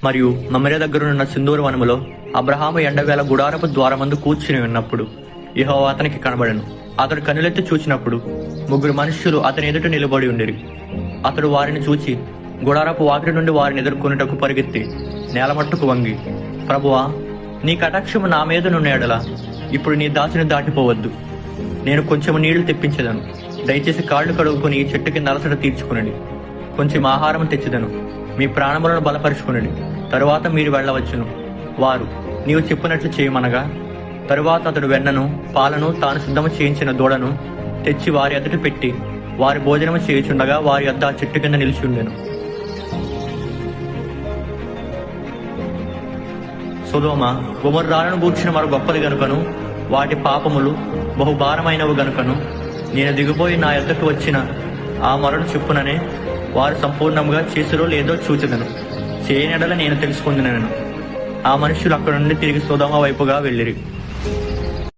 మరియు మమ్మరే దగ్గరున్న సింధూర వనములో అబ్రహాము ఎండవేళ గుడారపు ద్వారమందు కూర్చుని ఉన్నప్పుడు యెహోవా అతనికి కనబడెను. అతడు కన్నులెత్తి చూచినప్పుడు 3 మనుష్యులు అతని ఎదుట నిలబడి ఉండిరి. అతడు వారిని చూచి గుడారపు వాకిటి నుండి వారిని ఎదుర్కొనుటకు పరిగెత్తి నేలమట్టుకు వంగి, ప్రభువా, నీ కటాక్షము నా మీద నున్న ఎడల ఇప్పుడు నీ దాసిని దాటిపోవద్దు. నేను కొంచెం నీళ్లు తెప్పించదను. దయచేసి కాళ్లు కడుగుకొని ఈ చెట్టు కింద అలసట తీర్చుకునండి. కొంచెం ఆహారం తెచ్చిదను. మీ ప్రాణములను బలపరుచుకునండి. తరువాత మీరు వెళ్ళవచ్చును. వారు, నీవు చెప్పినట్లు చేయమనగా, తరువాత అతడు వెన్నను పాలను తాను సిద్ధము చేయించిన దూడను తెచ్చి వారి ఎదుట పెట్టి వారి భోజనము చేయుచుండగా వారి వద్ద ఆ చెట్టు కింద నిలిచి ఉండెను. సొదొమ గొమొర్రాలను గూర్చిన మరో గొప్పది గనుకను వాటి పాపములు బహుభారమైనవి గనుకను నేను దిగిపోయి నా యొద్దకు వచ్చిన ఆ మొరను చెప్పుననే వారు సంపూర్ణంగా చేసిరో లేదో చూచెదను. చేయనెడల నేను తెలుసుకుందునను. ఆ మనుష్యులు అక్కడ నుండి తిరిగి సొదొమ వైపుగా వెళ్ళిరి.